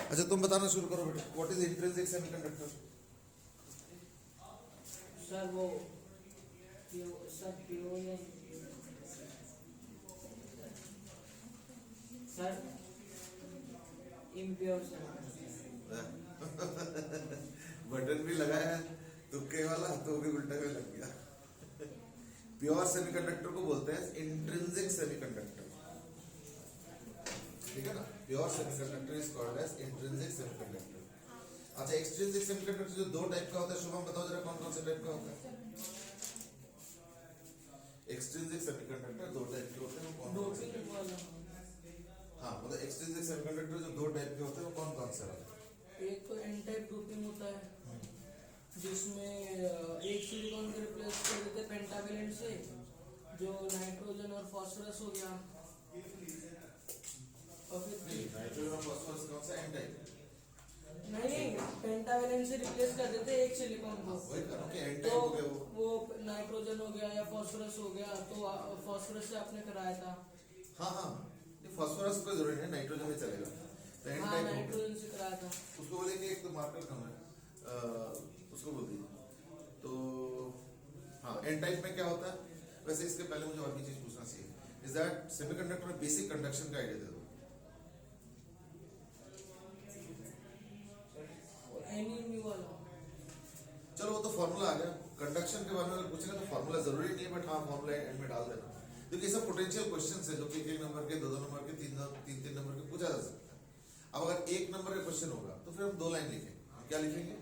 अच्छा तुम बताना शुरू करो बेटा, what is intrinsic semiconductor? Sir वो सर प्योर या सर इम्प्योर सर। बटन भी लगाया तुक्के वाला तो भी उल्टा भी लग गया। प्योर सेमीकंडक्टर को बोलते हैं इंट्रिंसिक सेमीकंडक्टर, ठीक है ना। Pure semiconductor is called as intrinsic semiconductor. अच्छा एक्सट्रिंसिक सेमीकंडक्टर जो दो टाइप का होता है, शुभम बताओ जरा कौन कौन से टाइप का होता है? एक्सट्रिंसिक सेमीकंडक्टर दो टाइप के होते हैं, वो कौन कौन से टाइप? हाँ मतलब एक्सट्रिंसिक सेमीकंडक्टर जो दो टाइप के होते हैं वो कौन कौन से होते हैं? एक तो एन टाइप डोपिंग होता है जिसमें एक सिलिकॉन को रिप्लेस कर देते हैं पेंटावेलेंट से, जो नाइट्रोजन और फास्फोरस हो गया। और फिर नहीं नाइट्रोजन और फास्फोरस कौन सा एन टाइप? नहीं पेंटावेलेंट से रिप्लेस कर देते हैं एक सिलिकॉन को, वही करो कि एन तो टाइप हो गया वो। वो नाइट्रोजन हो गया या फास्फोरस हो गया, तो फास्फोरस से आपने कराया था। हाँ हाँ फास्फोरस को जरूरी है, नाइट्रोजन में चलेगा तो एन हाँ टाइप हो गया। नाइट्रोजन से कराया था। उसको बोलेंगे एक तो मार्कर कम है, उसको बोल दीजिए। तो हाँ एन टाइप में क्या होता है? वैसे इसके पहले मुझे और भी चीज पूछना चाहिए, इज दैट सेमीकंडक्टर में बेसिक कंडक्शन का आइडिया दे दो। एनी न्यू वाला चलो वो तो फॉर्मूला आ गया। कंडक्शन के बारे में अगर पूछेगा तो फॉर्मूला जरूरी नहीं है, बट हाँ फॉर्मूला एंड में डाल देना, क्योंकि सब पोटेंशियल क्वेश्चन है जो कि एक नंबर के, दो नंबर के, तीन नंबर के पूछा जा सकता है। अब अगर एक नंबर का क्वेश्चन होगा तो फिर हम दो लाइन लिखेंगे। हम क्या लिखेंगे?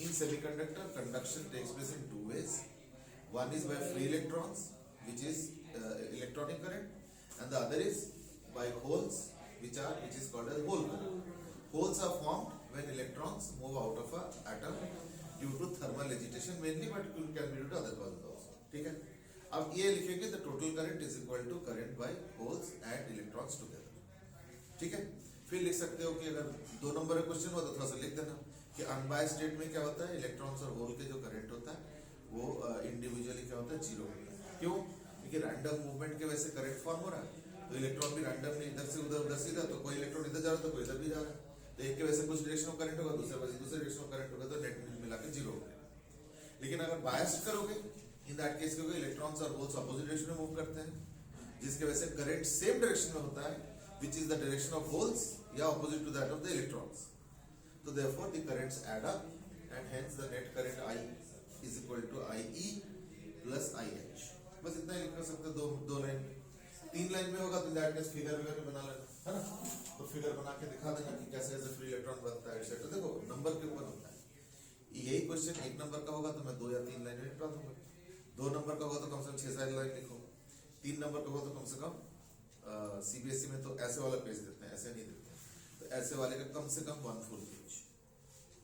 In semiconductor conduction takes place in two ways, one is by free electrons which is electronic current, and the other is by holes which is called as hole current. Holes are formed when electrons move out of a atom due to thermal agitation mainly, but it can be due to other causes also. ठीक है, अब ये लिखेंगे the total current is equal to current by holes and electrons together। ठीक है, फिर लिख सकते हो कि अगर दो नंबर का क्वेश्चन हो तो थोड़ा सा लिख देना कि अनबायस्ड स्टेट में क्या होता है, इलेक्ट्रॉन्स और होल के जो करंट होता है वो इंडिविजुअली क्या होता है, जीरो होता है। क्यों? क्योंकि रैंडम मूवमेंट के वजह से करंट फॉर्म हो रहा है, तो इलेक्ट्रॉन भी रैंडमली इधर से उधर, उधर से इधर, तो कोई इलेक्ट्रॉन इधर जा रहा है तो कोई इधर भी जा रहा है, तो एक के वजह से कुछ डायरेक्शन में करंट होगा, दूसरे वजह से दूसरे डायरेक्शन में करंट होगा, तो नेट मिला के जीरो हो गया। लेकिन अगर बायस्ड करोगे, इन दैट केस क्योंकि इलेक्ट्रॉन्स और होल्स अपोजिट डायरेक्शन में मूव करते हैं, जिसके वजह से करंट सेम डायरेक्शन में होता है, which is the direction of holes या opposite to that of the electrons. तो therefore the currents add up and hence the net current I is equal to IE plus IH। बस इतना ही लिख कर सकते, दो लाइन। तीन लाइन में होगा तो दैट केस फिगर वगैरह बना लेना, है ना। तो फिगर बना के दिखा देना कि कैसे कैसे फ्री इलेक्ट्रॉन बनता है एक्सेट्रा। देखो नंबर के ऊपर होता है, यही क्वेश्चन एक नंबर का होगा तो मैं दो या तीन लाइन में निपटा दूंगा, दो नंबर का होगा तो कम से कम 6-7 लाइन लिखो, तीन नंबर का होगा तो कम से कम CBSE में तो ऐसे वाला पेज देते हैं, ऐसे नहीं देते हैं, तो ऐसे वाले का कम से कम 1 फुल पेज,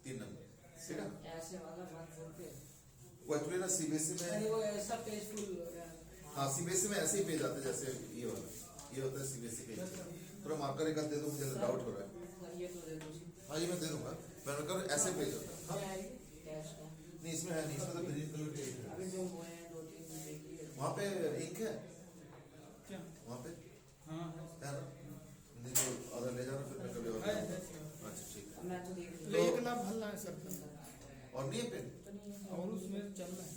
3 नंबर, ठीक है। ऐसे वाला 1 फुल पेज, वो एक्चुअली ना CBSE में, वो ऐसा पेज फुल हो गया। हाँ CBSE में ऐसे ही पेज आते हैं जैसे ये वाला, ये होता है CBSE पेज। थोड़ा मार्कर एक दे दो, मुझे डाउट हो रहा है। ये तो दे दो। हाँ ये मैं दे दूंगा, मैं करूँ ऐसे पेज होता है। हाँ? नहीं इसमें है नहीं, इसमें तो ग्रीन कलर के ink अभी है। जो हुए हैं 2-3 देखिए। वहाँ पे इंक है क्या? वहाँ पे, हाँ है ना। नहीं तो अगर ले जाना फिर मैं कभी और अच्छा ठीक है। मैं तो देख रही ले एक लाभ भल रहा है सर पेन, और नहीं है पेन, हूँ। और उसमें चल रहा है।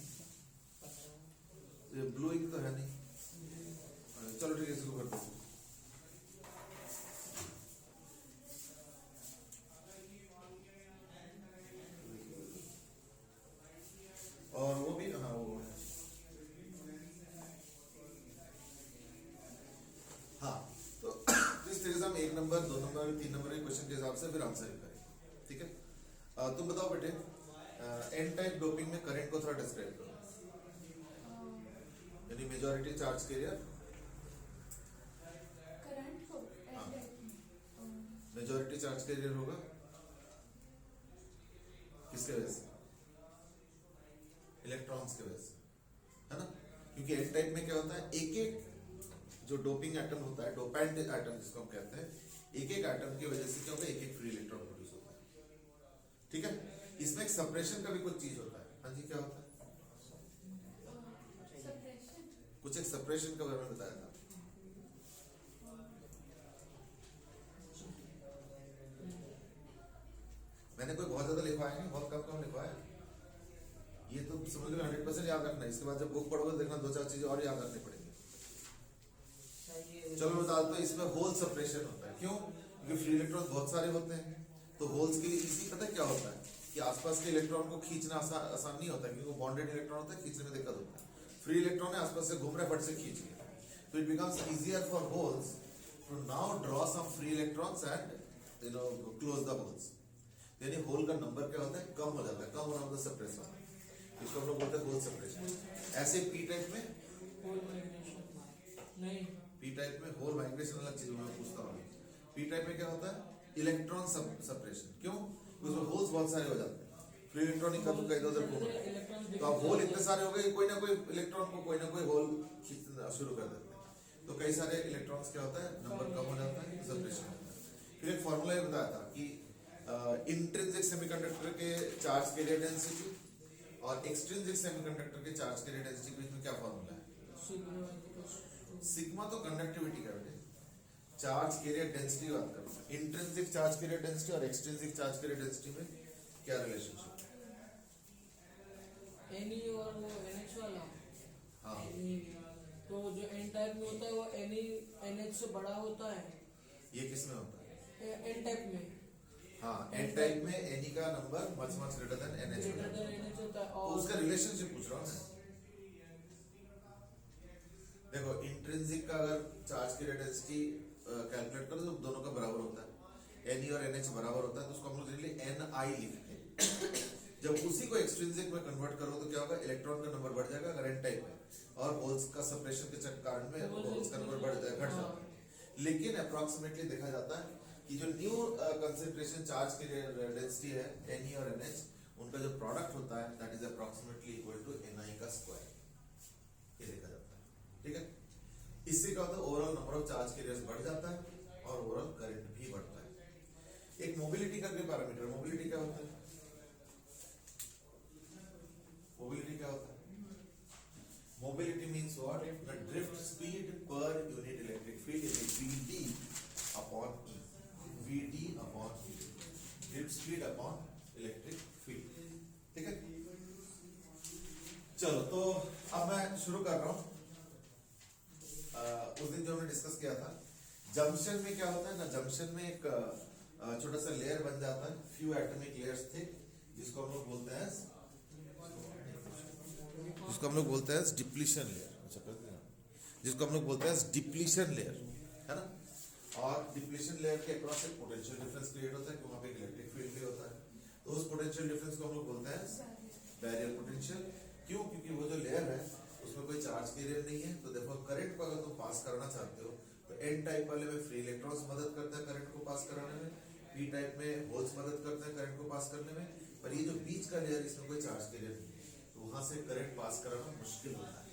ये ब्लू इंक तो है नहीं। चलो ठीक है इसको कर दो। और वो भी हाँ वो हाँ तो इस तरीके से हम एक नंबर, दो नंबर, तीन नंबर के क्वेश्चन के हिसाब से फिर आंसर करेंगे, ठीक है। तुम बताओ बेटे, एन टाइप डोपिंग में करंट को थोड़ा डिस्क्राइब करो, यानी मेजॉरिटी चार्ज कैरियर, करंट को मेजॉरिटी चार्ज कैरियर होगा किसके वजह से? इलेक्ट्रॉन्स के वजह से, है ना। क्योंकि एन टाइप में क्या होता है, एक एक जो डोपिंग एटम होता है, डोपेंट एटम जिसको हम कहते हैं, एक एक एटम की वजह से क्या होता है, एक एक फ्री इलेक्ट्रॉन प्रोड्यूस होता है, ठीक है। इसमें एक सेपरेशन का भी कुछ चीज होता है। हाँ जी क्या होता है? सेपरेशन, कुछ एक सेपरेशन के बारे में बताया था। लिखवाया नहीं, बहुत कम कम लिखवाया। ये तो समझ लो 100% याद रखना है। इसके बाद जब बुक पढ़ोगे देखना 2-4 चीजें और याद रखनी पड़ेगी। चलो मैं बता देता हूं, इसमें होल सेपरेशन होता है। क्यों? क्योंकि फ्री इलेक्ट्रॉन बहुत सारे होते हैं, तो होल्स के लिए इजी पता है क्या होता है कि आसपास के इलेक्ट्रॉन को खींचना आसान नहीं होता, क्योंकि वो बॉन्डेड इलेक्ट्रॉन होता है, खींचने में दिक्कत होता है। फ्री इलेक्ट्रॉन है आसपास से घूम रहा है, फट से खींच लिया, तो it becomes easier for holes to now draw some free electrons and close the holes. यानी होल का नंबर क्या होता है, कम हो जाता है, कम होना मतलब सेपरेशन, इसको हम लोग बोलते हैं होल सेपरेशन। ऐसे पी टाइप में होल माइग्रेशन नहीं, पी टाइप में होल माइग्रेशन अलग चीज मैं पूछता हूँ। पी टाइप में क्या होता है, इलेक्ट्रॉन सेपरेशन। क्यों? उसमें होल्स बहुत सारे हो जाते हैं, फ्री इलेक्ट्रॉन इधर उधर घूम रहे हैं, तो अब होल इतने सारे हो गए, कोई ना कोई इलेक्ट्रॉन को कोई ना कोई होल खींचना शुरू कर देते हैं, तो कई सारे इलेक्ट्रॉन्स क्या होता है, नंबर कम हो जाता है, सेपरेशन होता है। फिर एक फॉर्मूला ये बताया था कि इंट्रिंसिक सेमीकंडक्टर के चार्ज कैरियर डेंसिटी और एक्सट्रिंसिक सेमीकंडक्टर के चार्ज कैरियर डेंसिटी के बीच में क्या फॉर्मूला है? सिग्मा तो कंडक्टिविटी का बेटे, चार्ज कैरियर डेंसिटी की बात करो। इंट्रिंसिक चार्ज कैरियर डेंसिटी और एक्सट्रिंसिक चार्ज कैरियर डेंसिटी में क्या रिलेशनशिप है? एनी और वो एनएच वाला, हाँ, तो जो एन टाइप में होता है वो एनएच से बड़ा होता है, ये किस में होता है? एन टाइप में हाँ, एन टाइप में एनी का number much greater than NH greater than NH होता है। तो और उसका रिलेशनशिप पूछ रहा हूँ मैं। देखो इंट्रिंसिक का अगर चार्ज की डेंसिटी कैलकुलेट करो तो दोनों का बराबर होता है, एन और एनएच बराबर होता है, तो उसको हम लोग जनरली एन आई लिखते हैं। जब उसी को एक्सट्रिंसिक में कन्वर्ट करो तो क्या होगा, इलेक्ट्रॉन का नंबर बढ़ जाएगा अगर एन टाइप है, और होल्स का सेपरेशन के कारण में होल्स का नंबर बढ़ जाएगा, घट जाता है। लेकिन अप्रोक्सीमेटली देखा जाता है कि जो न्यू कंसेंट्रेशन चार्ज की डेंसिटी है एन और एनएच, उनका जो प्रोडक्ट होता है that is approximately equal to NI का स्क्वायर, ये देखा जाता है। ठीक है, इससे क्या होता है, overall number of charge carriers बढ़ जाता है और ओवरऑल करंट भी बढ़ता है। एक मोबिलिटी का भी पैरामीटर, मोबिलिटी क्या होता है? मोबिलिटी क्या होता है? Mobility means what? The drift speed per unit electric field is Vd upon E, Vd upon E, drift speed upon electric field. ठीक है, चलो तो अब मैं शुरू कर रहा हूं। उस दिन जो हमने डिस्कस किया था, जंक्शन में क्या होता है ना, जंक्शन में एक छोटा सा लेयर बन जाता है, फ्यू एटॉमिक लेयर्स थे, जिसको हम लोग बोलते हैं डिप्लीशन लेयर। अच्छा कर दिया, जिसको हम लोग बोलते हैं डिप्लीशन लेयर, है ना। और डिप्लीशन लेयर के अक्रॉस एक पोटेंशियल डिफरेंस क्रिएट होता है, क्योंकि वहां पे एक इलेक्ट्रिक फील्ड भी होता है, तो उस पोटेंशियल डिफरेंस को हम लोग बोलते हैं बैरियर पोटेंशियल। क्यों? क्योंकि वो जो लेयर है उसमें कोई चार्ज कैरियर नहीं है, तो देखो करंट को अगर तुम पास करना चाहते हो तो एन टाइप वाले में फ्री इलेक्ट्रॉन्स मदद करते हैं करंट को पास कराने में, पी टाइप में होल्स मदद करते हैं करंट को पास करने में, पर ये जो बीच का लेयर इसमें कोई चार्ज कैरियर नहीं है, तो वहां से करंट पास कराना मुश्किल होता है,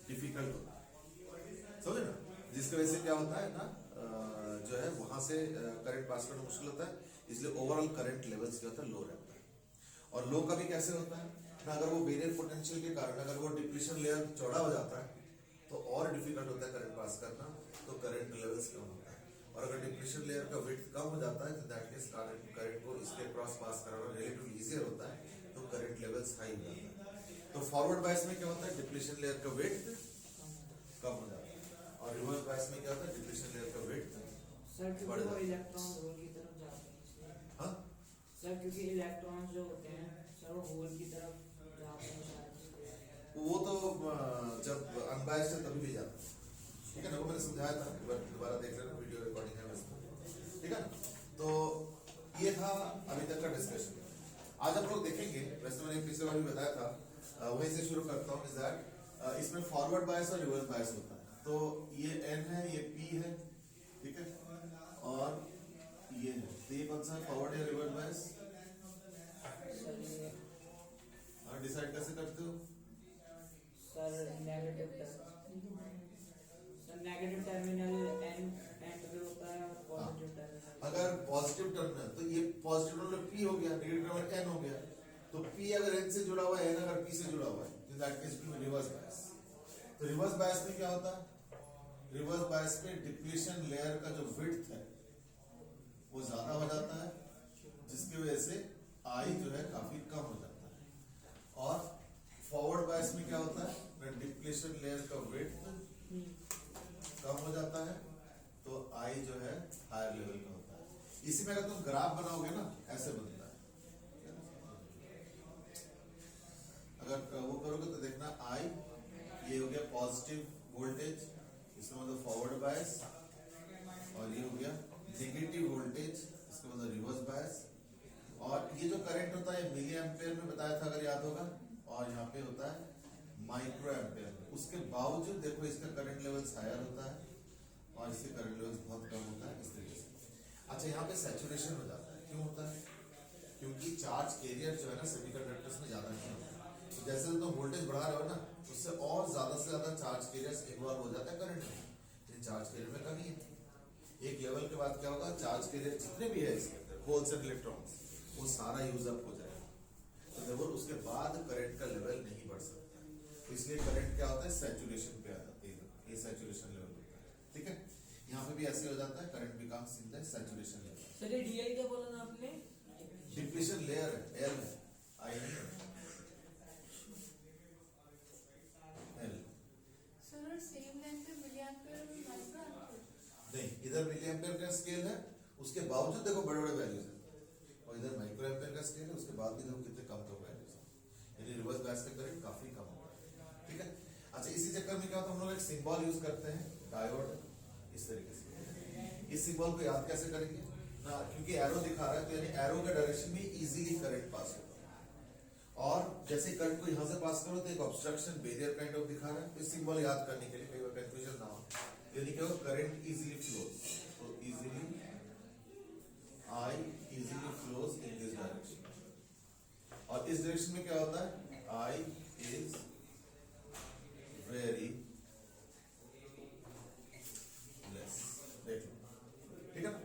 डिफिकल्ट होता है, समझे ना। जिसकी वजह से क्या होता है ना, जो है वहां से करंट पास करना मुश्किल होता है, इसलिए ओवरऑल करंट लेवल्स क्या होता है, लो रहता है। और लो का भी कैसे होता है ना, अगर वो बैरियर पोटेंशियल के कारण अगर वो डिप्लीशन लेयर चौड़ा हो जाता है तो और डिफिकल्ट होता है करंट पास करना, तो करंट लेवल्स कम होता है। और अगर डिप्लीशन लेयर का विड्थ कम हो जाता है तो दैट केस करंट को इसके क्रॉस पास कराना रिलेटिवली इजियर होता है, तो करंट लेवल्स हाई हो जाता है। तो फॉरवर्ड बायस में क्या होता है, डिप्लीशन लेयर का विड्थ कम हो जाता है, और रिवर्स बायस में क्या होता है, डिप्लीशन लेयर का विड्थ सर बढ़ क्योंकि वो जाता है। इलेक्ट्रॉन होल की तरफ जाते हैं इसलिए। हाँ सर क्योंकि इलेक्ट्रॉन्स जो होते हैं सर वो होल की तरफ जाते हैं शायद इसलिए। वो तो जब अनबायस्ड है तभी भी जाता है, ठीक है ना, वो मैंने समझाया था, एक बार दोबारा देख लेना, वीडियो रिकॉर्डिंग है वैसे, ठीक है ना। तो ये था अभी तक का डिस्कशन। आज हम लोग देखेंगे, वैसे तो मैंने पिछले बार भी बताया था, वहीं से शुरू करता हूँ, इज दैट इसमें फॉरवर्ड बायस और रिवर्स बायस होता है। तो ये एन है, ये पी है, ठीक है, और ये है, तो ये कौन सा है, फॉरवर्ड या रिवर्स बायस, सर ये डिसाइड कैसे करते हो? सर नेगेटिव टर्मिनल एन पे होता है और पॉजिटिव टर्मिनल। अगर पॉजिटिव टर्मिनल तो ये पॉजिटिव टर्मिनल पी हो गया, नेगेटिव टर्मिनल एन हो गया, तो पी अगर एन से जुड़ा हुआ है, एन अगर पी से जुड़ा हुआ है, तो दैट केस में रिवर्स बायस। तो रिवर्स बायस में क्या होता है, रिवर्स बायस में डिप्लीशन लेयर का जो विड्थ है वो ज्यादा हो जाता है, जिसकी वजह से आई जो है काफी कम हो जाता है। और फॉरवर्ड बायस में क्या होता है, डिप्लेशन लेयर का वेट कम हो जाता है, तो आई जो है हायर लेवल का होता है। इसी में अगर तुम ग्राफ बनाओगे ना, ऐसे बनता है। अगर वो करोगे तो देखना, आई ये हो गया पॉजिटिव वोल्टेज, इसका मतलब फॉरवर्ड बायस, और ये हो गया नेगेटिव वोल्टेज, इसका मतलब रिवर्स बायस। और ये जो करंट होता है मिली एम्पेयर में बताया था अगर याद होगा, और यहाँ पे होता है माइक्रो एम्पेयर में। उसके बावजूद देखो इसका करंट लेवल हायर होता है और इसके करंट लेवल बहुत कम होता है, इस तरीके से। अच्छा, यहाँ पे सैचुरेशन हो जाता है, क्यों होता है? क्योंकि चार्ज कैरियर जो है ना सेमीकंडक्टर्स में ज्यादा नहीं होता है। तो जैसे तुम वोल्टेज बढ़ा रहे हो ना, उससे और ज्यादा से ज्यादा चार्ज कैरियर्स इन्वॉल्व हो जाता है करंट में, लेकिन चार्ज कैरियर में कमी है। एक लेवल के बाद क्या होगा, चार्ज कैरियर जितने भी है इसके अंदर होल्स एंड इलेक्ट्रॉन्स, वो सारा यूज अप हो जाएगा। तो जब उसके बाद करंट का लेवल नहीं बढ़ सकता, तो इसलिए करंट क्या होता है, सैचुरेशन पे आ जाती है, ये सैचुरेशन लेवल होता है। ठीक है, यहाँ पे भी ऐसे हो जाता है, current becomes in the saturation level. Sir ये डीएल क्या बोला ना आपने? डिप्लीशन लेयर है, एल है, आई नहीं है, एल सर सेम लाइन पे मिलियम्पेयर और माइक्रोएम्पेयर। नहीं, इधर मिली एम्पेयर का स्केल है, उसके बावजूद देखो बड़े बड़े वैल्यूज है, और इधर माइक्रो एम्पेयर का स्केल है, उसके बाद भी देखो कितने कम कम वैल्यूज है, यानी रिवर्स बायस का करंट काफी कम होगा। ठीक है, अच्छा इसी चक्कर में क्या होता है, हम लोग एक सिंबल यूज करते हैं डायोड, इस तरीके से। इस सिंबल को याद कैसे करेंगे ना, क्योंकि एरो दिखा रहा है, तो यानी एरो के डायरेक्शन में इजीली करंट पास होगा। और जैसे करंट को यहाँ से पास करो तो एक ऑब्स्ट्रक्शन बैरियर काइंड ऑफ दिखा रहा है, तो सिंबल याद करने के लिए कई बार कंफ्यूजन ना हो, यानी क्या हो, करंट इजीली फ्लोज, तो easily I easily flows in this direction. और इस डायरेक्शन में क्या होता है, आई इज वेरी लेस। देख लो, ठीक है ना।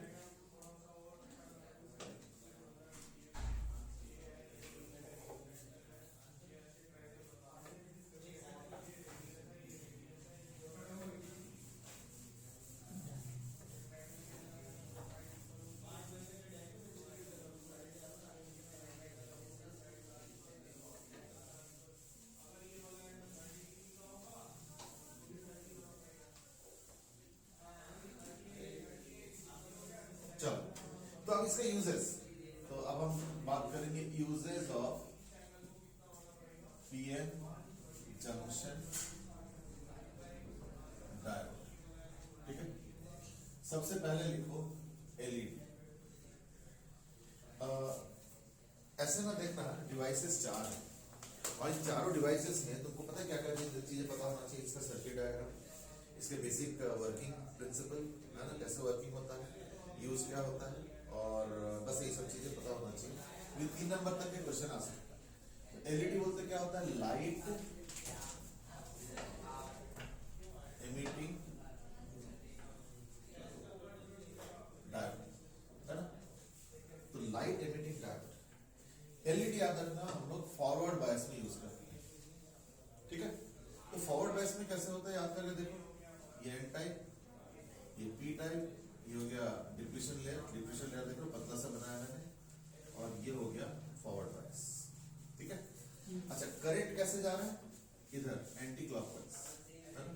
चलो, तो अब इसका यूजेस, तो अब हम बात करेंगे uses of PN junction diode. ठीक है, सबसे पहले लिखो एलईडी। ऐसे ना देखना, डिवाइसेस 4 हैं, और इन चारों डिवाइसेस में तुमको पता है क्या क्या चीजें पता होना चाहिए, इसका सर्किट डायग्राम, इसके बेसिक वर्किंग प्रिंसिपल है ना, कैसे वर्किंग होता है, यूज क्या होता है, और बस ये सब चीजें पता होना चाहिए। ये 3 नंबर तक के क्वेश्चन आ सकता है। एलईडी बोलते क्या होता है, लाइट एमिटिंग डायोड, है ना। तो लाइट एमिटिंग डायोड, एलईडी याद रखना हम लोग फॉरवर्ड बायस में यूज करते हैं। ठीक है, तो फॉरवर्ड बायस में कैसे होता है याद करके देखो, ये एन टाइप, ये पी टाइप, ये हो गया डिप्लीशन लेयर, डिप्लीशन लेयर देखो पतला सा बनाया मैंने, और ये हो गया फॉरवर्ड बायस। ठीक है, अच्छा करंट कैसे जा रहा है, इधर एंटी क्लॉकवाइज, है ना।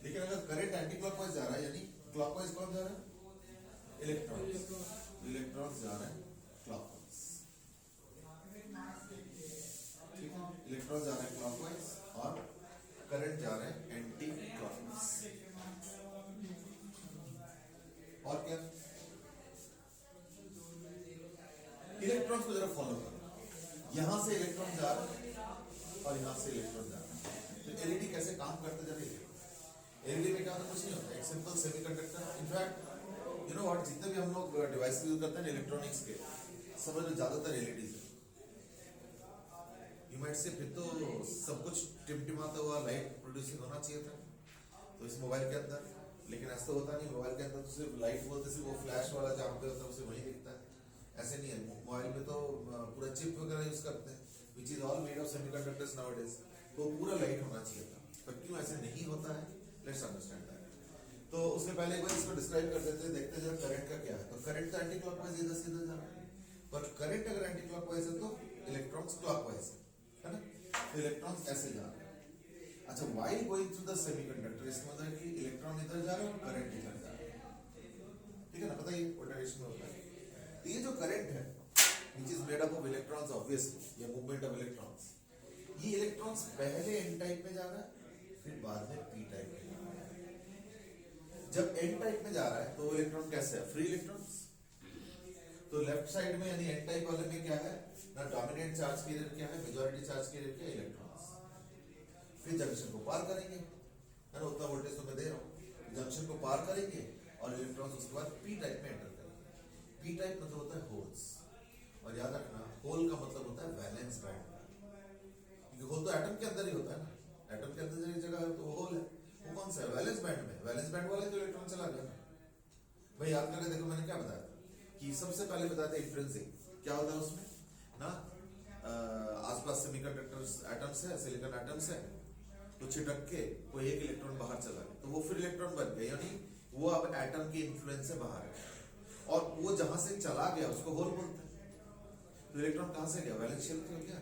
लेकिन अगर करंट एंटी क्लॉकवाइज जा रहा है, यानी क्लॉकवाइज कौन जा रहा है, इलेक्ट्रॉन्स, इलेक्ट्रॉन्स जा रहे हैं क्लॉकवाइज। ठीक है, इलेक्ट्रॉन्स जा रहे हैं क्लॉकवाइज और करंट जा रहे हैं एंटी क्लॉकवाइज। और क्या, इलेक्ट्रॉन्स को जरा फॉलो करो, यहां से इलेक्ट्रॉन जा रहा है और यहां से इलेक्ट्रॉन जा रहा है। तो एलईडी कैसे काम करते जा रही है, एलईडी में क्या होता है, कुछ नहीं होता, एक simple semiconductor. In fact you know what, जितने भी हम लोग डिवाइस यूज करते हैं इलेक्ट्रॉनिक्स के, समझ लो ज्यादातर एलईडीज है। यू माइट से फिर तो सब कुछ टिमटिमाता हुआ लाइट प्रोड्यूसिंग होना चाहिए था, तो इस मोबाइल के अंदर, लेकिन ऐसा होता नहीं। मोबाइल के अंदर तो सिर्फ लाइट बोलते, सिर्फ वो फ्लैश वाला जहाँ पे होता है उसे वही दिखता है, ऐसे नहीं है। मोबाइल में तो पूरा चिप वगैरह यूज करते हैं, which is all made of semiconductors nowadays, तो पूरा लाइट होना चाहिए था, पर क्यों ऐसे नहीं होता है, लेट्स अंडरस्टैंड दैट। तो उसके पहले एक बार इसको डिस्क्राइब कर देते हैं, देखते हैं जरा करंट का क्या है। तो करंट तो एंटी क्लॉकवाइज इधर से इधर जा रहा है, पर करंट अगर एंटी क्लॉकवाइज है तो इलेक्ट्रॉन्स क्लॉकवाइज है ना, तो इलेक्ट्रॉन्स ऐसे जा रहे हैं। अच्छा, while going through the semiconductor, इसका मतलब है कि इलेक्ट्रॉन इधर जा रहे हैं और करंट इधर जा रहा है, ठीक है ना, बताइए व्हाट डायरेक्शन में होता है। तो ये जो करंट है which is made up of electrons obviously, या मूवमेंट ऑफ इलेक्ट्रॉन्स, ये इलेक्ट्रॉन्स पहले एन टाइप में जा रहा है फिर बाद में पी टाइप में जा रहा है। जब एन टाइप में जा रहा है तो इलेक्ट्रॉन कैसे है, फ्री इलेक्ट्रॉन्स, तो लेफ्ट साइड में यानी एन टाइप वाले में क्या है ना, डोमिनेंट चार्ज कैरियर क्या है, मेजॉरिटी चार्ज कैरियर क्या है, इलेक्ट्रॉन्स। फिर जंक्शन को पार करेंगे, है ना, उतना वोल्टेज तो मैं दे रहा हूँ, जंक्शन को पार करेंगे और इलेक्ट्रॉन्स उसके बाद पी टाइप में एंटर करेंगे। पी टाइप मतलब होता है होल्स, और याद रखना होल का मतलब होता है वैलेंस बैंड, क्योंकि होल तो एटम के अंदर ही होता है ना, एटम के अंदर एक जगह है तो वो होल है, वो कौन सा है, वैलेंस बैंड में, वैलेंस बैंड वाले तो इलेक्ट्रॉन चला गया ना। भाई याद करके देखो मैंने क्या बताया कि सबसे पहले बताया था इंट्रिंसिक, क्या होता है उसमें ना, आसपास सेमीकंडक्टर्स एटम्स है, सिलिकॉन एटम्स है, तो छिटक के कोई एक इलेक्ट्रॉन बाहर चला गया तो वो फिर इलेक्ट्रॉन बन गया, यानी वो अब एटम के इन्फ्लुएंस से बाहर है, और वो जहां से चला गया उसको होल बोलते हैं। तो इलेक्ट्रॉन कहां से गया, वैलेंस शेल से गया,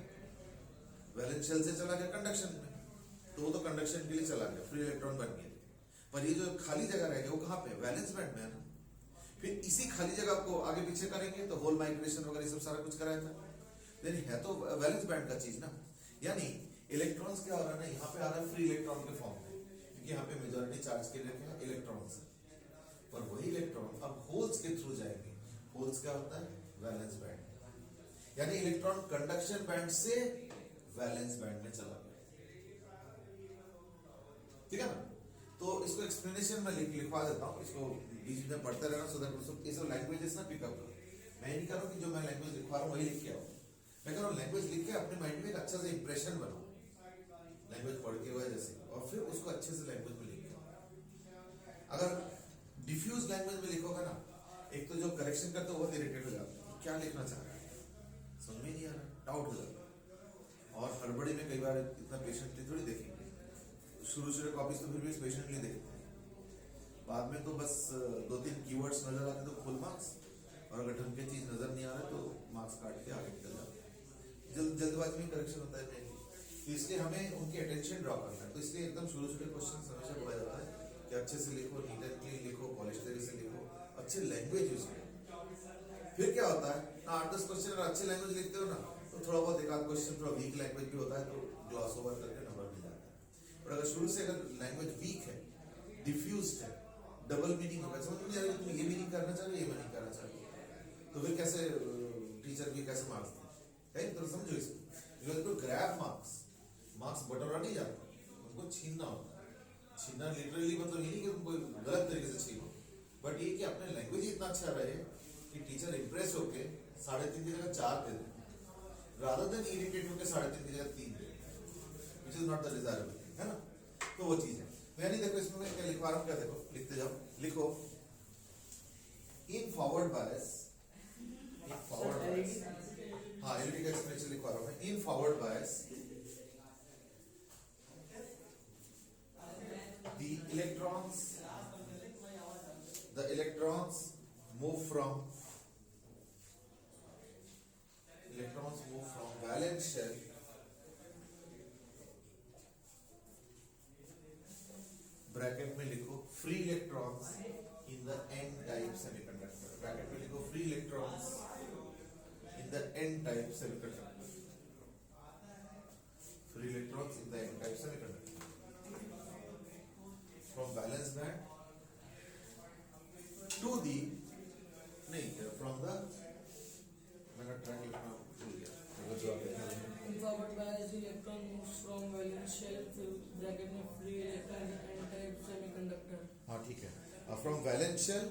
वैलेंस शेल से चला गया कंडक्शन में, तो वो तो कंडक्शन के लिए चला गया, फ्री इलेक्ट्रॉन बन गया। पर ये जो खाली जगह रह गया वो कहां पे, वैलेंस बैंड में है ना। फिर इसी खाली जगह को आगे पीछे करेंगे तो होल माइग्रेशन वगैरह सब सारा कुछ कराया था, यानी है तो वैलेंस बैंड का चीज ना। यानी इलेक्ट्रॉन्स क्या हो रहा है ना, यहाँ पे आ रहा है फ्री इलेक्ट्रॉन के फॉर्म में, क्योंकि यहाँ पे मेजॉरिटी चार्ज के लिए क्या इलेक्ट्रॉन्स है, पर वही इलेक्ट्रॉन अब होल्स के थ्रू जाएंगे। होल्स क्या होता है, वैलेंस बैंड, यानी इलेक्ट्रॉन कंडक्शन बैंड से वैलेंस बैंड में चला गया, ठीक है ना। तो इसको एक्सप्लेनेशन में लिखवा देता हूँ, इसको बीच में पढ़ते रहना, सो दैट ये सब लैंग्वेजेस ना पिकअप करो। मैं नहीं कह रहा हूँ कि जो मैं लैंग्वेज लिखवा रहा हूँ वही लिख के आओ, मैं कह रहा हूँ लैंग्वेज लिख के अपने माइंड में एक अच्छा सा इंप्रेशन बनाओ, लैंग्वेज पढ़ के हुआ जैसे, और फिर उसको अच्छे से लैंग्वेज में लिखो। अगर डिफ्यूज लैंग्वेज में लिखोगे ना, एक तो जो करेक्शन करते हो बहुत इरिटेट हो जाता है, क्या लिखना चाह रहा है समझ में नहीं आ रहा, डाउट हो जाता है। और हड़बड़ी में कई बार इतना पेशेंटली थोड़ी देखेंगे, शुरू कॉपीज तो फिर भी पेशेंटली देखते हैं, बाद में तो बस 2-3 कीवर्ड्स नजर आते तो फुल मार्क्स, और अगर ढंग की चीज नजर नहीं आ रहा तो मार्क्स काट के आगे निकल जाते हैं। जल्दबाजी में करेक्शन होता है नहीं, तो इसलिए हमें उनकी अटेंशन ड्रॉ करना है। तो इसलिए एकदम शुरू क्वेश्चन हमेशा बोला जाता है कि अच्छे से लिखो, नीट एंड क्लीन लिखो, पॉलिश तरीके से लिखो, अच्छे लैंग्वेज यूज करो। फिर क्या होता है ना, 8-10 क्वेश्चन अगर अच्छे लैंग्वेज लिखते हो ना, तो थोड़ा बहुत एक आध क्वेश्चन थोड़ा वीक लैंग्वेज भी होता है तो ग्लॉस ओवर करके नंबर मिल जाता है। और अगर शुरू से अगर लैंग्वेज वीक है, डिफ्यूज्ड है, डबल मीनिंग होगा, समझ में नहीं आ रही तुम ये मीनिंग करना चाह रहे हो, ये मीनिंग करना चाह रहे हो, तो फिर कैसे टीचर भी कैसे मार्क्स दें, तो समझो इसको। यू ग्रैब मार्क्स बटोरा नहीं जाता, उनको छीनना होता है। छीनना लिटरली मतलब ये नहीं कि तुम कोई गलत तरीके से छीनो, बट ये कि अपने लैंग्वेज ही इतना अच्छा रहे कि टीचर इंप्रेस होके 3.5 की जगह 4 दे दे, रादर देन इरिटेट होके 3.5 की जगह 3 दे, which is not the desirable, है ना। तो वो चीज है। यानी देखो इसमें मैं क्या लिखवा रहा हूँ, क्या देखो लिखते जाओ, लिखो इन फॉरवर्ड बायस, हाँ एलईडी का एक्सप्रेशन लिखवा रहा हूँ मैं, in forward bias the electrons move from valence shell bracket में लिखो free electrons in the N type semiconductor, bracket में लिखो free electrons in the N type semiconductor, free electrons in the N type semiconductor from valence band to the नहीं from the मैंने try लिखना भूल गया, जो forward bias electron moves from valence shell to bracket में free electron N type semiconductor. हाँ ठीक है, from valence shell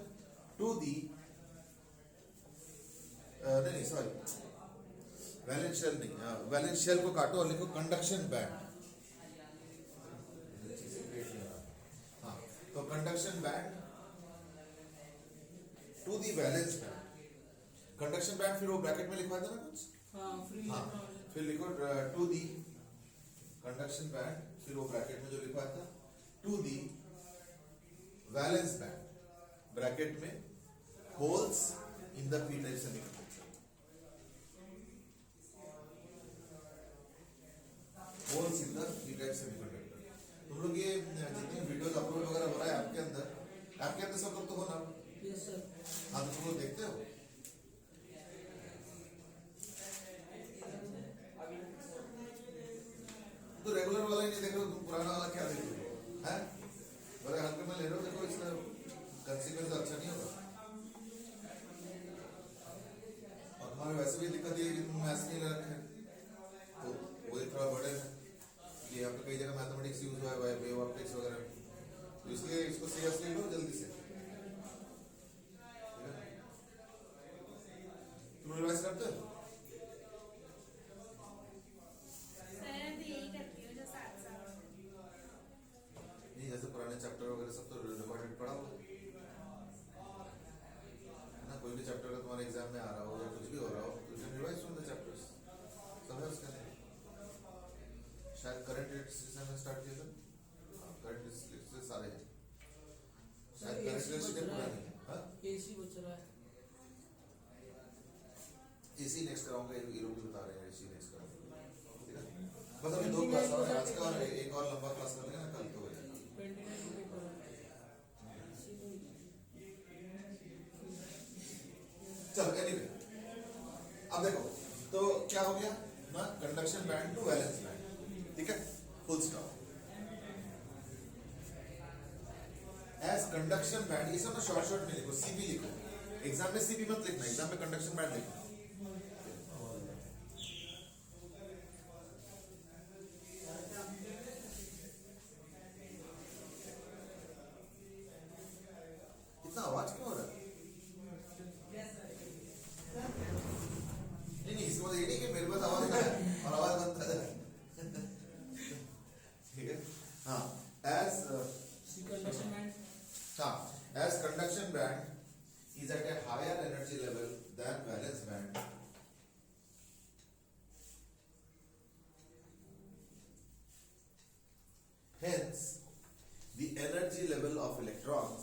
to the नहीं सॉरी वैलेंस शेल नहीं, वैलेंस शेल को काटो और लिखो कंडक्शन बैंड। तो conduction band to the valence band, conduction band फिर वो ब्रैकेट में लिखवा देना कुछ, हाँ फ्री हाँ इलेक्ट्रॉन फिर लिखो टू दी कंडक्शन बैंड, फिर वो ब्रैकेट में जो लिखवा था to the valence band, bracket में holes in the P type semiconductor, holes in the P type semiconductor. तुम लोग ये जितने वीडियोस अपलोड वगैरह हो रहा है ऐप के अंदर सब लोग तो हो ना? Yes sir. हाँ तो तुम लोग देखते हो? तो रेगुलर वाला ही नहीं देख रहे हो, तुम पुराना वाला क्या देख रहे हो? हैं? बड़े हल्के में ले रहे हो, देखो इसका कंसीक्वेंस अच्छा नहीं होगा। और तुम्हारे वैसे भी दिक्कत ये है कि तुम मैथ्स नहीं ले रखे हैं, तो वही थोड़ा बर्डन है कि यहाँ पे कई जगह मैथमेटिक्स यूज हुआ है, वेव ऑप्टिक्स वगैरह, तो इसलिए इसको सीरियसली लो जल्दी से। तुम रिवाइज करते हो? सर यही करती हूँ जो साथ साथ नहीं, जैसे पुराने चैप्टर वगैरह सब तो रिकॉर्डेड पढ़ा हुआ है ना, कोई भी चैप्टर का तुम्हारे एग्जाम में आ रहा हो या कुछ भी हो रहा हो तो you can revise from the chapters, सब है उसके अंदर। शायद करंट रिलेशनशिप में स्टार्ट किया था, करंट रिलेशनशिप से सारे हैं शायद, करंट रिलेशनशिप पुरानी है। हाँ एसी बच रहा है। इसी नेक्स्ट कराऊंगा, ये लोग भी बता रहे हैं इसी नेक्स्ट कराऊंगा, ठीक है। बस अभी 2 क्लास और है आज का, और एक और लंबा क्लास कर लेंगे ना कल, तो हो जाएगा। 29 पेपर है। चलो एनीवे, अब देखो तो क्या हो गया ना, conduction band to valence band, ठीक है, full stop. As conduction band, ये सब ना शॉर्ट में लिखो, सीबी लिखो, एग्जाम में सीबी मत लिखना, एग्जाम में कंडक्शन बैंड लिखना। इतना आवाज क्यों हो रहा है? नहीं, इसका मतलब ये नहीं कि मेरे पास आवाज है और आवाज बंद कर दे, ठीक है। हाँ, एज कंडक्शन बैंड, हाँ, as conduction band is at a higher energy level than valence band, hence the energy level of electrons,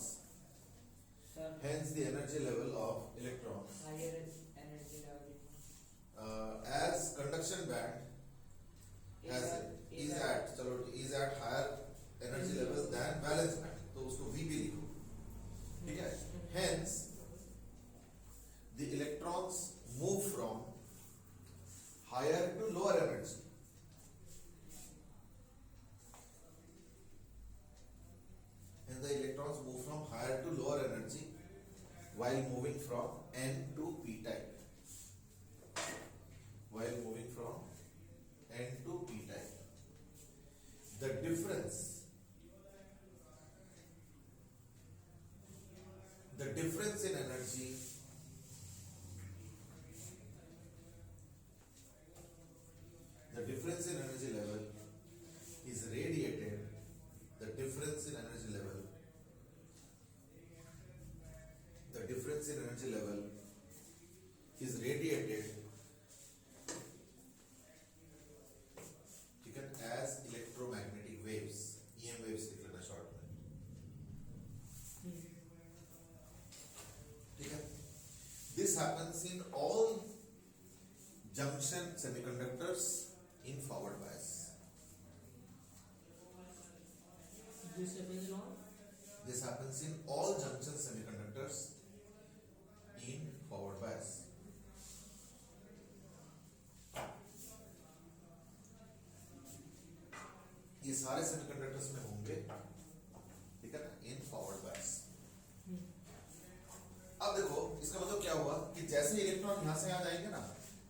sir hence the energy level of electrons, higher energy level as conduction band has is at, चलो is at higher energy level than valence band, तो उसको V भी लिखो, ठीक है। Hence the electrons move from higher to lower energy, and the electrons move from higher to lower energy while moving from N to P type, while moving from N to P type. The difference in energy level is radiated, the difference in energy level is radiated, ठीक है, as electromagnetic waves, EM waves लिख लेना short में, ठीक है। This happens in all junction semiconductors in forward bias. this happens on This happens in all junction semiconductors in forward bias. ये सारे semiconductors में होंगे, ठीक है ना, इन फॉरवर्ड बायस। अब देखो इसका मतलब क्या हुआ कि जैसे इलेक्ट्रॉन यहां से आ जाएंगे ना,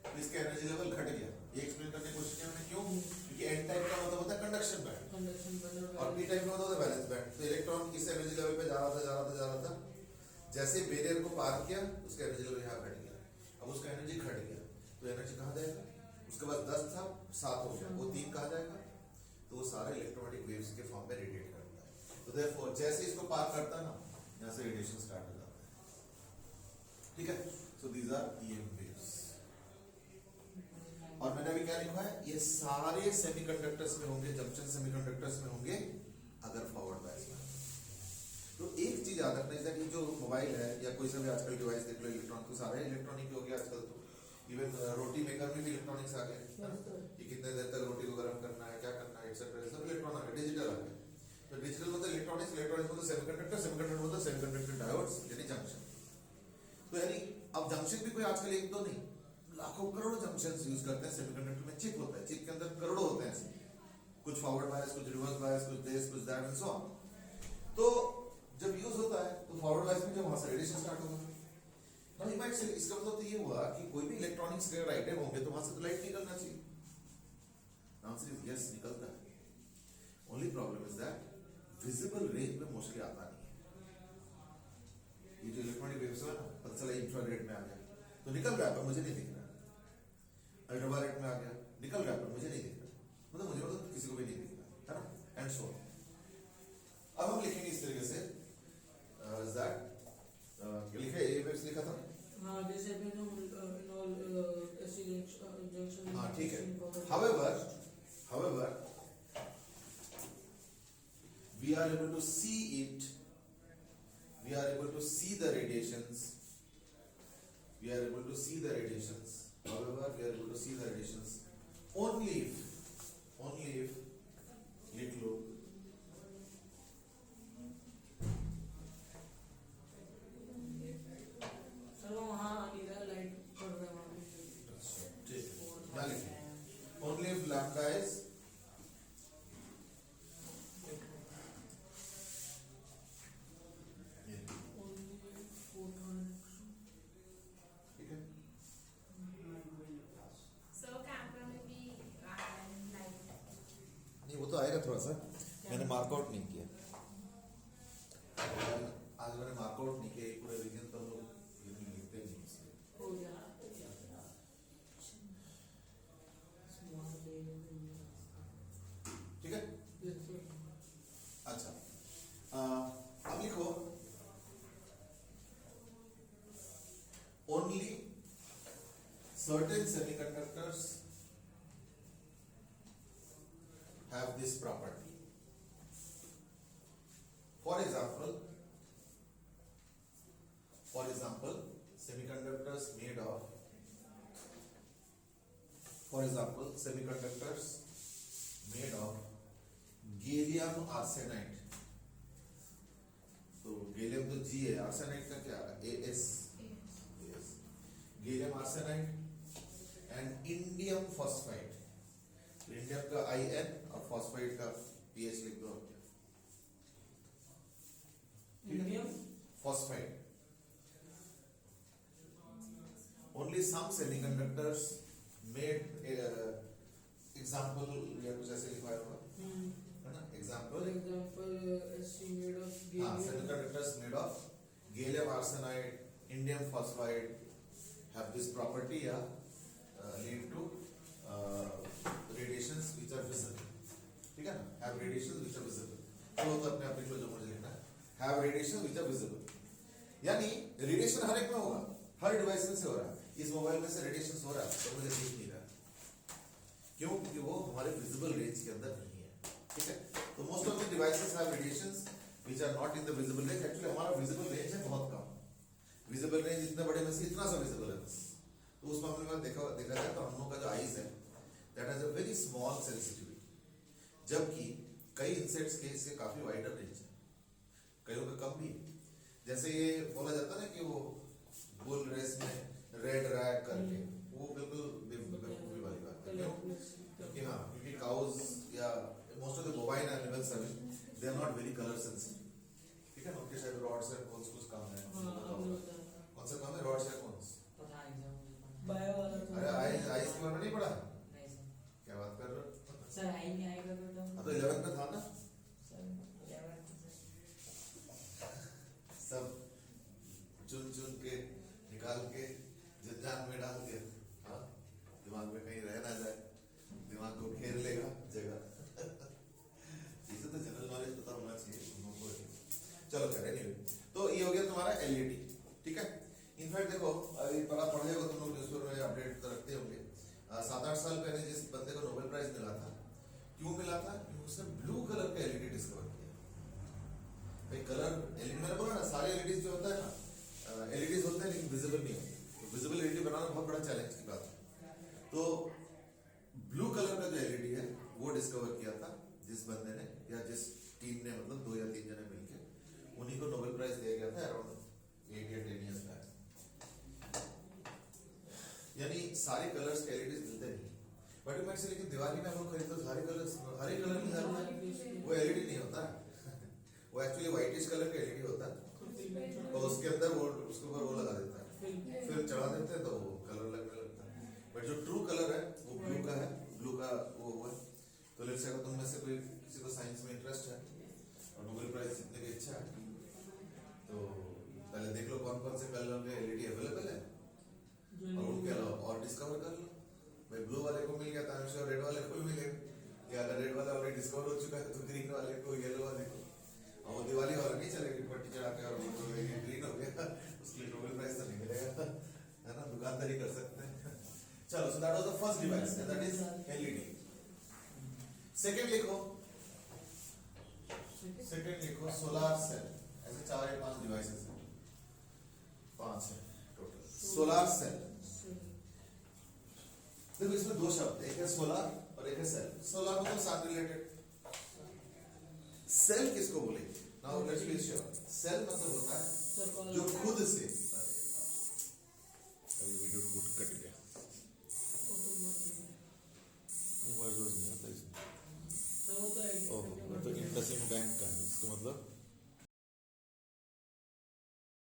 तो इसका एनर्जी लेवल घट गया। ये एक्सप्लेन करने की कोशिश किया मैंने, क्यों? क्योंकि एन टाइप का मतलब होता है कंडक्शन बैंड, कंडक्शन बैंड और पी टाइप का मतलब होता है वैलेंस बैंड। तो इलेक्ट्रॉन इस एनर्जी लेवल पे जा रहा था, जैसे बैरियर को पार किया उसका एनर्जी लेवल यहाँ घट गया। अब उसका एनर्जी घट गया तो एनर्जी कहाँ जाएगा? उसके पास 10 था, 7 हो गया, वो 3 कहाँ जाएगा? तो वो सारे इलेक्ट्रोमैग्नेटिक वेव्स के फॉर्म में रेडिएट करता है। तो देयरफॉर जैसे इसको पार करता है ना, यहाँ से रेडिएशन स्टार्ट हो जाता है, ठीक है। So these are EM waves. और मैंने अभी क्या लिखा है, ये सारे सेमीकंडक्टर्स में होंगे, जंक्शन सेमीकंडक्टर्स में होंगे अगर फॉरवर्ड बायस में। तो एक चीज याद रखना है कि जो मोबाइल है या कोई सा भी आजकल डिवाइस देख लो, इलेक्ट्रॉनिक, तो सारे इलेक्ट्रॉनिक हो गया आजकल। तो इवन रोटी मेकर में भी इलेक्ट्रॉनिक्स आ गए कि कितने देर तक रोटी को गर्म करना है, क्या करना है, एक्सेट्रा, सब इलेक्ट्रॉन आ गए, डिजिटल आ गए। तो डिजिटल मतलब इलेक्ट्रॉनिक्स, इलेक्ट्रॉनिक्स मतलब सेमीकंडक्टर, सेमीकंडक्टर मतलब सेमीकंडक्टर डायोड्स यानी जंक्शन। तो यानी अब जंक्शन भी कोई आजकल एक दो नहीं, लाखों करोड़ों जंक्शंस यूज करते हैं सेमीकंडक्टर में। चिप होता है, चिप के अंदर करोड़ों होते हैं ऐसे, कुछ फॉरवर्ड बायस, कुछ रिवर्स बायस, कुछ दिस, कुछ दैट एंड सो ऑन। तो जब यूज होता है तो फॉरवर्ड बायस में जब वहां से रेडिएशन स्टार्ट होगा, नाउ यू माइट से इसका मतलब तो ये हुआ कि कोई भी इलेक्ट्रॉनिक्स के आइटम होंगे तो वहां से तो लाइट निकलना चाहिए। आंसर इज यस, निकलता है। Only problem is that visible range में मोस्टली आता नहीं है। ये जो इलेक्ट्रॉनिक वेव्स है ना, पता चला इंफ्रारेड में आ गया तो निकल रहा है पर मुझे नहीं दिख रहा, अल्ट्रावायलेट में आ गया निकल रहा है पर मुझे नहीं दिख रहा, मतलब मुझे मतलब किसी को भी नहीं दिख रहा है ना, एंड सो। अब हम लिखेंगे इस तरीके से दैट लिखे ए वेव्स लिखा था। हाँ, जैसे फिर हम इन ऑल ऐसी जंक्शन। हाँ ठीक है। However, we are able to see it. We are able to see the radiations. We are able to see the radiations. However, we are able to see the radiations only if little sir वो वहाँ आ नहीं रहा, light पड़ रहा है वहाँ पे। ठीक है, क्या लिखें? Only if lambda is ठीक है। सर कैमरा में भी लाइट नहीं वो तो आएगा थोड़ा सा, मैंने मार्कआउट नहीं किया आज, मैंने मार्कआउट नहीं किया पूरे रीजन, तो हम लोग लिखते नहीं इसलिए। हो गया। ठीक है, अच्छा अब लिखो only certain semiconductors have this property. For example, semiconductors made of gallium arsenide. तो गैलियम तो G है, आर्सेनाइड का क्या AS, gallium arsenide and indium phosphide. Indium का IN और फॉस्फाइड का PH लिख दो। Indium phosphide. Only some semiconductors made example या कुछ ऐसे लिखवाया होगा है ना, for example example SC made of हाँ, semiconductors made of gallium arsenide, indium phosphide have this property lead to radiations which are visible. ठीक है ना, have radiations which are visible. तो अपने आप लिख लो जो मुझे लिखना है, have radiations which are visible. यानी रेडिएशन हर एक में होगा, हर डिवाइस में से हो रहा है। इस मोबाइल में से रेडिएशन हो रहा है तो मुझे दिख नहीं रहा, क्यों? क्योंकि वो हमारे विजिबल रेंज के अंदर नहीं है। ठीक है, तो most of the devices have radiations which are not in the visible range. Actually हमारा visible range है बहुत कम, visible range इतने बड़े में से इतना सा visible है बस। तो उस मामले में देखा जाए तो हम लोग का जो आईज है that has a very small sensitivity, जबकि कई इंसेक्ट्स के इसके काफी वाइडर रेंज है, कईयों का कम भी है। जैसे ये बोला जाता है ना कि वो बुल रेस में रेड रैग करके, वो बिल्कुल बेवकूफी वाली बात है। क्योंकि हाँ, क्योंकि काउज या most of the bovine animals are they are not very colour sensitive. ठीक है ना, उनके शायद रॉड्स एंड कोन्स कुछ कम है। कौन सा कम है, रॉड्स या कोन्स? पता नहीं बायो वाला अरे आईज के बारे में नहीं पढ़ा? नहीं सर। क्या बात कर रहे हो सर आई नहीं आएगा बेटा। अब तो 11th में था ना, सर 11th से सब चुन चुन के निकाल के जंजान में डाल के, हाँ, दिमाग में कहीं रह ना जाए, दिमाग को घेर लेगा जगह। इसे तो जनरल नॉलेज पता होना चाहिए तुम लोगों को। चलो खैर, एनीवे, तो ये हो गया तुम्हारा एलईडी। ठीक है, इनफैक्ट देखो अभी पढ़ा पढ़ जाएगा, तुम लोग न्यूज़पेपर में अपडेट तो रखते होंगे। 7-8 साल पहले जिस बंदे को नोबेल प्राइज मिला था, क्यों मिला था? क्योंकि उसने ब्लू कलर का एलईडी डिस्कवर किया। भाई कलर एलईडी, मैंने बोला ना सारे एलईडी जो होता है ना, एलईडीज होते हैं लेकिन विजिबल नहीं होते, तो विजिबल एलईडी बनाना बहुत बड़ा चैलेंज की बात है। तो ब्लू कलर का जो एलईडी है वो डिस्कवर किया था जिस बंदे ने या जिस टीम ने, मतलब 2 या 3 जने मिलके, उन्हीं को नोबेल प्राइज दिया गया था अराउंड 8 या 10 years बैक। यानी सारे कलर्स के एलईडी मिलते नहीं, बट मैं से लेकिन दिवाली में हम लोग खरीदते तो सारे कलर्स, हर एक कलर मिल जाता है, वो एलईडी नहीं होता वो एक्चुअली व्हाइटिश कलर का एलईडी होता है और उसके अंदर वो उसके ऊपर वो लगा देता है, फिर चढ़ा देते हैं तो वो कलर लगने लगता है। बट जो ट्रू कलर है वो ब्लू का है, ब्लू का वो हुआ। तो लेट्स से अगर तुम में से कोई किसी को साइंस में इंटरेस्ट है और नोबेल प्राइज जीतने की इच्छा है तो पहले देख लो कौन कौन से कलर के एलईडी अवेलेबल है और उनके अलावा और डिस्कवर कर लो। भाई ब्लू वाले को मिल गया था, श्योर रेड वाले को भी मिलेगा, या अगर रेड वाला ऑलरेडी डिस्कवर हो चुका है तो ग्रीन वाले को, येलो वाले को। और वो दिवाली वाला नहीं चलेगी, पट्टी चढ़ा के और ग्रीन हो गया उसके लिए नोबेल प्राइज तो नहीं मिलेगा, है ना, दुकानदारी कर सकते हैं। चलो, so that was the first device and that is LED. Second लिखो, सोलार सेल। ऐसे 4 या 5 डिवाइसेस हैं, 5 है टोटल। सोलार सेल, देखो इसमें 2 शब्द, एक है सोलार और एक है सेल। सोलार मतलब सन रिलेटेड, सेल किसको बोलेंगे? Now let's be sure, cell मतलब होता है जो खुद से, अभी वीडियो कट